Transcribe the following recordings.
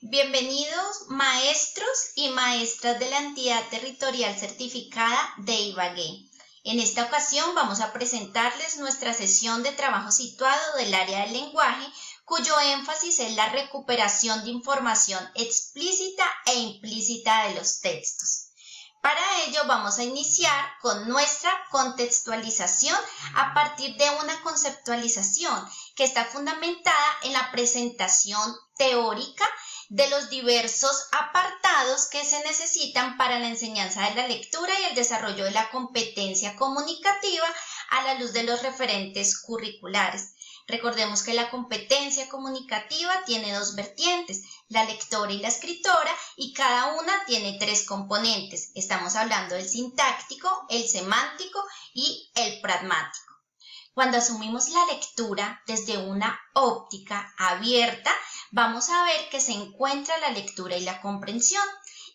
Bienvenidos maestros y maestras de la entidad territorial certificada de Ibagué. En esta ocasión vamos a presentarles nuestra sesión de trabajo situado del área del lenguaje, cuyo énfasis es la recuperación de información explícita e implícita de los textos. Para ello vamos a iniciar con nuestra contextualización a partir de una conceptualización que está fundamentada en la presentación teórica de los diversos apartados que se necesitan para la enseñanza de la lectura y el desarrollo de la competencia comunicativa a la luz de los referentes curriculares. Recordemos que la competencia comunicativa tiene dos vertientes, la lectora y la escritora, y cada una tiene tres componentes. Estamos hablando del sintáctico, el semántico y el pragmático. Cuando asumimos la lectura desde una óptica abierta, vamos a ver que se encuentra la lectura y la comprensión,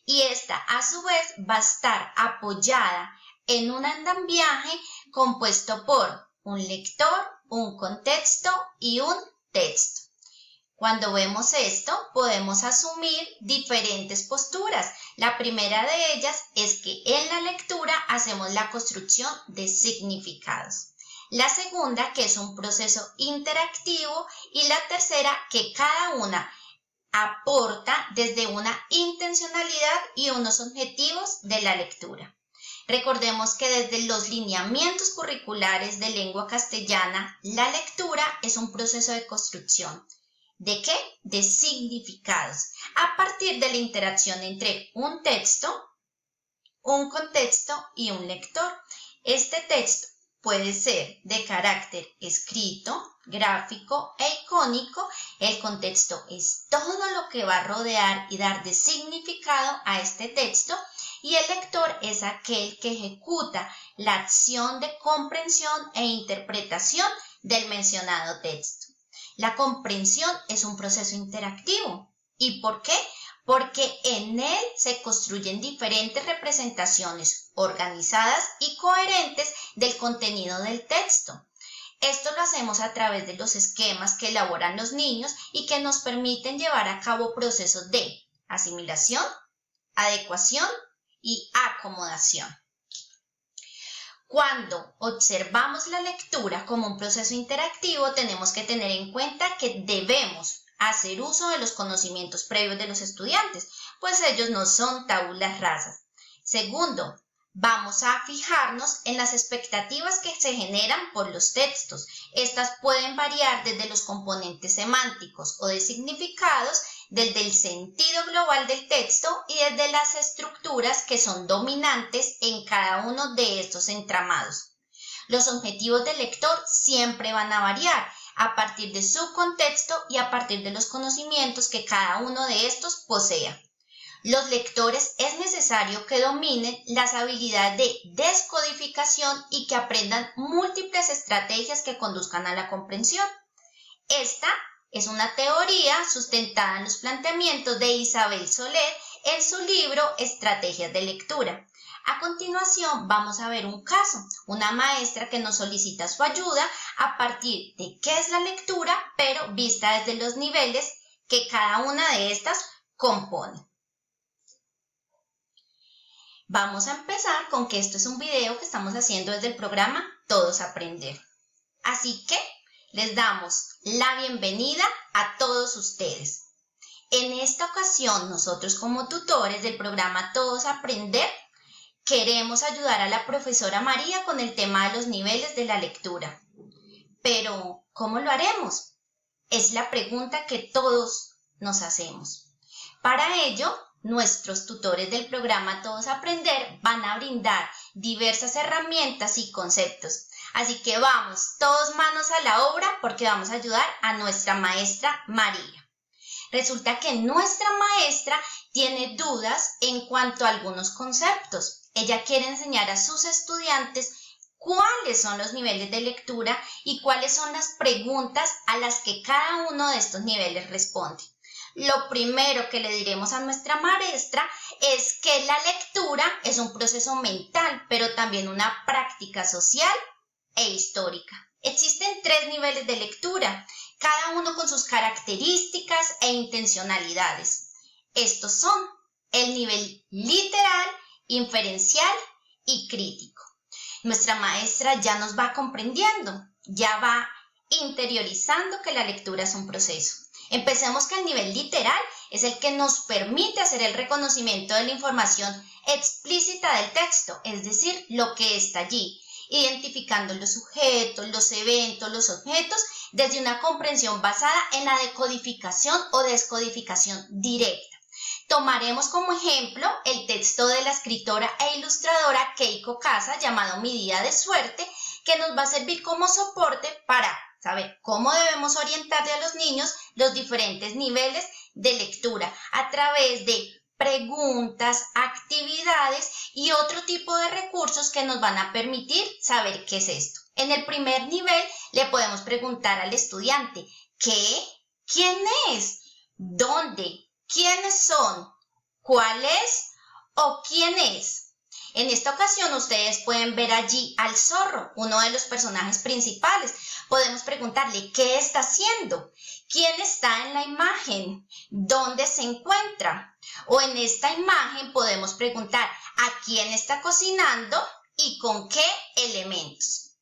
y esta a su vez va a estar apoyada en un andamiaje compuesto por un lector, un contexto y un texto. Cuando vemos esto, podemos asumir diferentes posturas. La primera de ellas es que en la lectura hacemos la construcción de significados. La segunda, que es un proceso interactivo, y la tercera, que cada una aporta desde una intencionalidad y unos objetivos de la lectura. Recordemos que desde los lineamientos curriculares de lengua castellana, la lectura es un proceso de construcción. ¿De qué? De significados, a partir de la interacción entre un texto, un contexto y un lector. Este texto puede ser de carácter escrito, gráfico e icónico. El contexto es todo lo que va a rodear y dar de significado a este texto, y el lector es aquel que ejecuta la acción de comprensión e interpretación del mencionado texto. La comprensión es un proceso interactivo. ¿Y por qué? Porque en él se construyen diferentes representaciones organizadas y coherentes del contenido del texto. Esto lo hacemos a través de los esquemas que elaboran los niños y que nos permiten llevar a cabo procesos de asimilación, adecuación y acomodación. Cuando observamos la lectura como un proceso interactivo, tenemos que tener en cuenta que debemos hacer uso de los conocimientos previos de los estudiantes, pues ellos no son tabulas rasas. Segundo, vamos a fijarnos en las expectativas que se generan por los textos. Estas pueden variar desde los componentes semánticos o de significados, desde el sentido global del texto y desde las estructuras que son dominantes en cada uno de estos entramados. Los objetivos del lector siempre van a variar a partir de su contexto y a partir de los conocimientos que cada uno de estos posea. Los lectores es necesario que dominen las habilidades de descodificación y que aprendan múltiples estrategias que conduzcan a la comprensión. Esta es una teoría sustentada en los planteamientos de Isabel Soler en su libro Estrategias de lectura. A continuación vamos a ver un caso, una maestra que nos solicita su ayuda a partir de qué es la lectura, pero vista desde los niveles que cada una de estas compone. Vamos a empezar con que esto es un video que estamos haciendo desde el programa Todos Aprender. Así que les damos la bienvenida a todos ustedes. En esta ocasión, nosotros como tutores del programa Todos Aprender, queremos ayudar a la profesora María con el tema de los niveles de la lectura. Pero, ¿cómo lo haremos? Es la pregunta que todos nos hacemos. Para ello, nuestros tutores del programa Todos Aprender van a brindar diversas herramientas y conceptos. Así que vamos, todos manos a la obra, porque vamos a ayudar a nuestra maestra María. Resulta que nuestra maestra tiene dudas en cuanto a algunos conceptos. Ella quiere enseñar a sus estudiantes cuáles son los niveles de lectura y cuáles son las preguntas a las que cada uno de estos niveles responde. Lo primero que le diremos a nuestra maestra es que la lectura es un proceso mental, pero también una práctica social e histórica. Existen 3 niveles de lectura, cada uno con sus características e intencionalidades. Estos son el nivel literal, inferencial y crítico. Nuestra maestra ya nos va comprendiendo, ya va interiorizando que la lectura es un proceso. Empecemos que el nivel literal es el que nos permite hacer el reconocimiento de la información explícita del texto, es decir, lo que está allí, identificando los sujetos, los eventos, los objetos, desde una comprensión basada en la decodificación o descodificación directa. Tomaremos como ejemplo el texto de la escritora e ilustradora Keiko Casa llamado Mi Día de Suerte, que nos va a servir como soporte para saber cómo debemos orientarle a los niños los diferentes niveles de lectura a través de preguntas, actividades y otro tipo de recursos que nos van a permitir saber qué es esto. En el primer nivel le podemos preguntar al estudiante ¿qué? ¿Quién es? ¿Dónde? ¿Quiénes son? ¿Cuál es? ¿O quién es? En esta ocasión ustedes pueden ver allí al zorro, uno de los personajes principales. Podemos preguntarle ¿qué está haciendo? ¿Quién está en la imagen? ¿Dónde se encuentra? O en esta imagen podemos preguntar ¿a quién está cocinando y con qué elementos?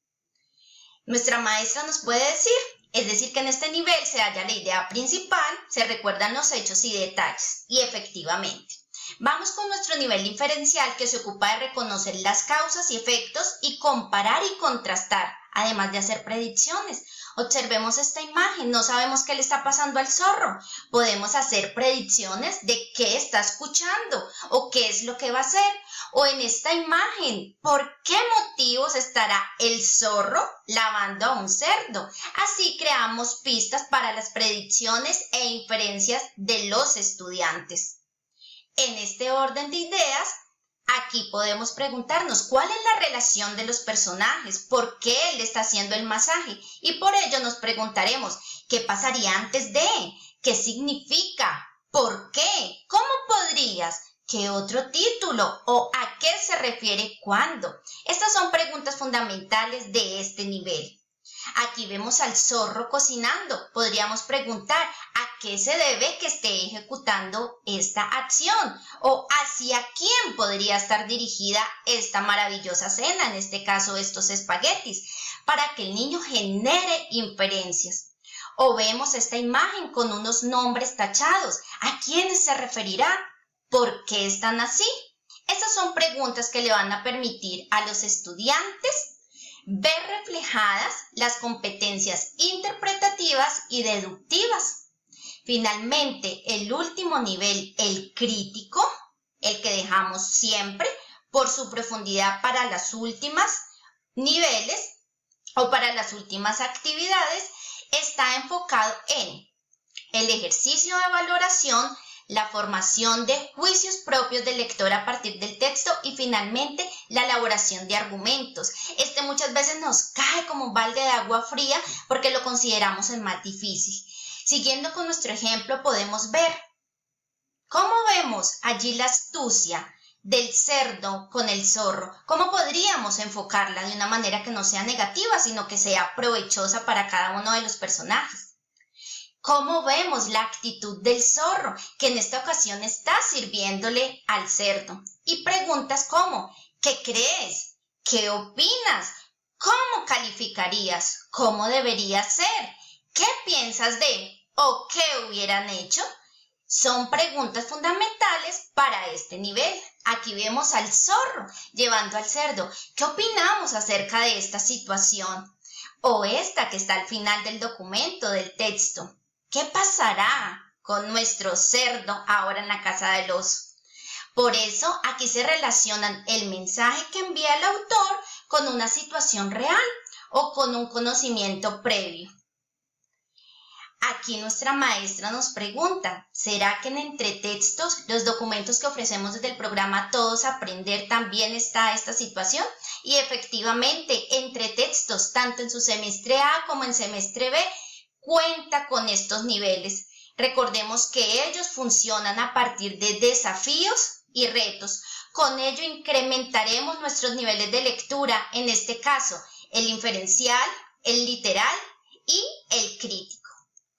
Nuestra maestra nos puede decir, es decir, que en este nivel se halla la idea principal, se recuerdan los hechos y detalles, y efectivamente. Vamos con nuestro nivel diferencial que se ocupa de reconocer las causas y efectos y comparar y contrastar, además de hacer predicciones. Observemos esta imagen, no sabemos qué le está pasando al zorro. Podemos hacer predicciones de qué está escuchando o qué es lo que va a hacer. O en esta imagen, ¿por qué motivos estará el zorro lavando a un cerdo? Así creamos pistas para las predicciones e inferencias de los estudiantes. En este orden de ideas, aquí podemos preguntarnos cuál es la relación de los personajes, por qué él está haciendo el masaje y por ello nos preguntaremos qué pasaría antes de, qué significa, por qué, cómo podrías, qué otro título o a qué se refiere cuándo. Estas son preguntas fundamentales de este nivel. Aquí vemos al zorro cocinando. Podríamos preguntar a qué se debe que esté ejecutando esta acción o hacia quién podría estar dirigida esta maravillosa cena, en este caso estos espaguetis, para que el niño genere inferencias. O vemos esta imagen con unos nombres tachados. ¿A quiénes se referirá? ¿Por qué están así? Estas son preguntas que le van a permitir a los estudiantes ver reflejadas las competencias interpretativas y deductivas. Finalmente, el último nivel, el crítico, el que dejamos siempre por su profundidad para las últimas niveles o para las últimas actividades, está enfocado en el ejercicio de valoración, la formación de juicios propios del lector a partir del texto y finalmente la elaboración de argumentos. Este muchas veces nos cae como un balde de agua fría porque lo consideramos el más difícil. Siguiendo con nuestro ejemplo podemos ver cómo vemos allí la astucia del cerdo con el zorro. ¿Cómo podríamos enfocarla de una manera que no sea negativa, sino que sea provechosa para cada uno de los personajes? ¿Cómo vemos la actitud del zorro, que en esta ocasión está sirviéndole al cerdo? Y preguntas como, ¿qué crees? ¿Qué opinas? ¿Cómo calificarías? ¿Cómo debería ser? ¿Qué piensas de? ¿O qué hubieran hecho? Son preguntas fundamentales para este nivel. Aquí vemos al zorro llevando al cerdo. ¿Qué opinamos acerca de esta situación? O esta que está al final del documento, del texto. ¿Qué pasará con nuestro cerdo ahora en la casa del oso? Por eso aquí se relacionan el mensaje que envía el autor con una situación real o con un conocimiento previo. Aquí nuestra maestra nos pregunta, ¿será que en entretextos, los documentos que ofrecemos desde el programa Todos Aprender, también está esta situación? Y efectivamente, entretextos, tanto en su semestre A como en semestre B, cuenta con estos niveles. Recordemos que ellos funcionan a partir de desafíos y retos. Con ello incrementaremos nuestros niveles de lectura, en este caso, el inferencial, el literal y el crítico.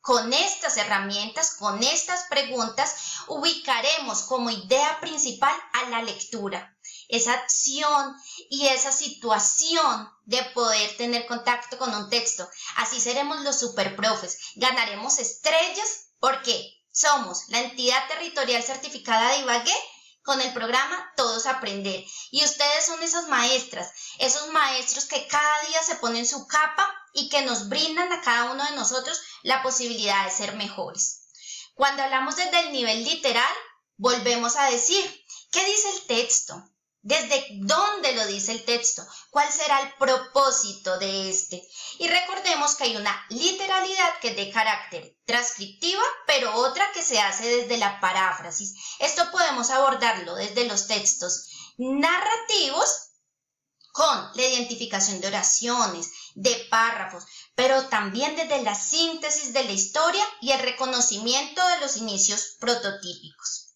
Con estas herramientas, con estas preguntas, ubicaremos como idea principal a la lectura, esa acción y esa situación de poder tener contacto con un texto. Así seremos los superprofes, ganaremos estrellas porque somos la entidad territorial certificada de Ibagué con el programa Todos Aprender. Y ustedes son esas maestras, esos maestros que cada día se ponen su capa y que nos brindan a cada uno de nosotros la posibilidad de ser mejores. Cuando hablamos desde el nivel literal, volvemos a decir, ¿qué dice el texto? ¿Desde dónde lo dice el texto? ¿Cuál será el propósito de este? Y recordemos que hay una literalidad que es de carácter transcriptiva, pero otra que se hace desde la paráfrasis. Esto podemos abordarlo desde los textos narrativos, con la identificación de oraciones, de párrafos, pero también desde la síntesis de la historia y el reconocimiento de los inicios prototípicos.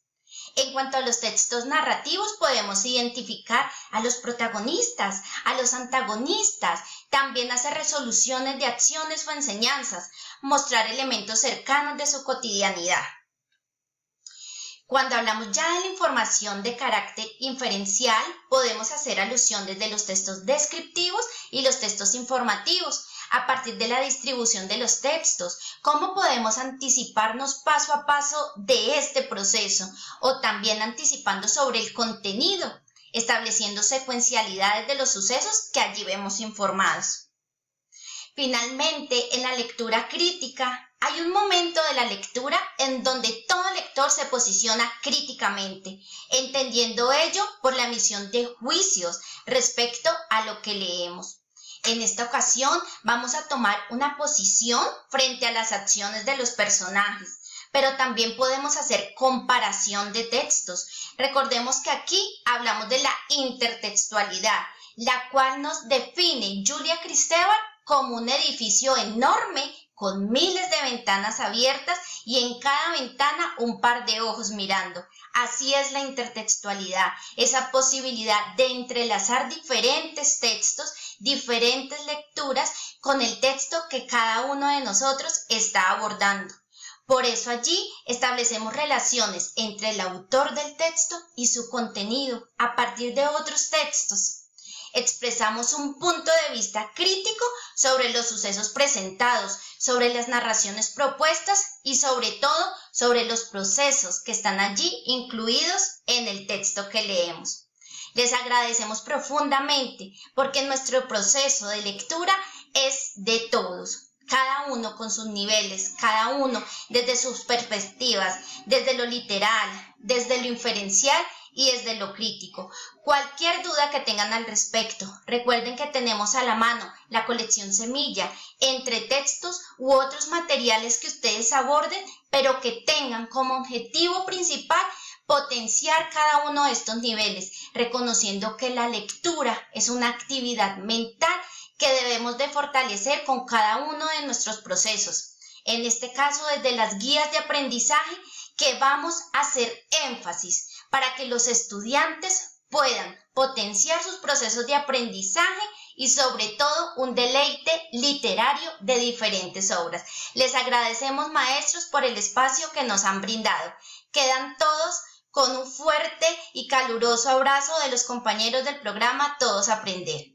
En cuanto a los textos narrativos, podemos identificar a los protagonistas, a los antagonistas, también hacer resoluciones de acciones o enseñanzas, mostrar elementos cercanos de su cotidianidad. Cuando hablamos ya de la información de carácter inferencial, podemos hacer alusión desde los textos descriptivos y los textos informativos, a partir de la distribución de los textos, cómo podemos anticiparnos paso a paso de este proceso, o también anticipando sobre el contenido, estableciendo secuencialidades de los sucesos que allí vemos informados. Finalmente, en la lectura crítica, hay un momento de la lectura en donde todo lector se posiciona críticamente, entendiendo ello por la emisión de juicios respecto a lo que leemos. En esta ocasión vamos a tomar una posición frente a las acciones de los personajes, pero también podemos hacer comparación de textos. Recordemos que aquí hablamos de la intertextualidad, la cual nos define Julia Kristeva como un edificio enorme con miles de ventanas abiertas y en cada ventana un par de ojos mirando. Así es la intertextualidad, esa posibilidad de entrelazar diferentes textos, diferentes lecturas con el texto que cada uno de nosotros está abordando. Por eso allí establecemos relaciones entre el autor del texto y su contenido a partir de otros textos. Expresamos un punto de vista crítico sobre los sucesos presentados, sobre las narraciones propuestas y sobre todo sobre los procesos que están allí incluidos en el texto que leemos. Les agradecemos profundamente porque nuestro proceso de lectura es de todos, cada uno con sus niveles, cada uno desde sus perspectivas, desde lo literal, desde lo inferencial y desde lo crítico. Cualquier duda que tengan al respecto, recuerden que tenemos a la mano la colección Semilla, entre textos u otros materiales que ustedes aborden, pero que tengan como objetivo principal potenciar cada uno de estos niveles, reconociendo que la lectura es una actividad mental que debemos de fortalecer con cada uno de nuestros procesos. En este caso, desde las guías de aprendizaje, que vamos a hacer énfasis para que los estudiantes puedan potenciar sus procesos de aprendizaje y sobre todo un deleite literario de diferentes obras. Les agradecemos, maestros, por el espacio que nos han brindado. Quedan todos con un fuerte y caluroso abrazo de los compañeros del programa Todos Aprender.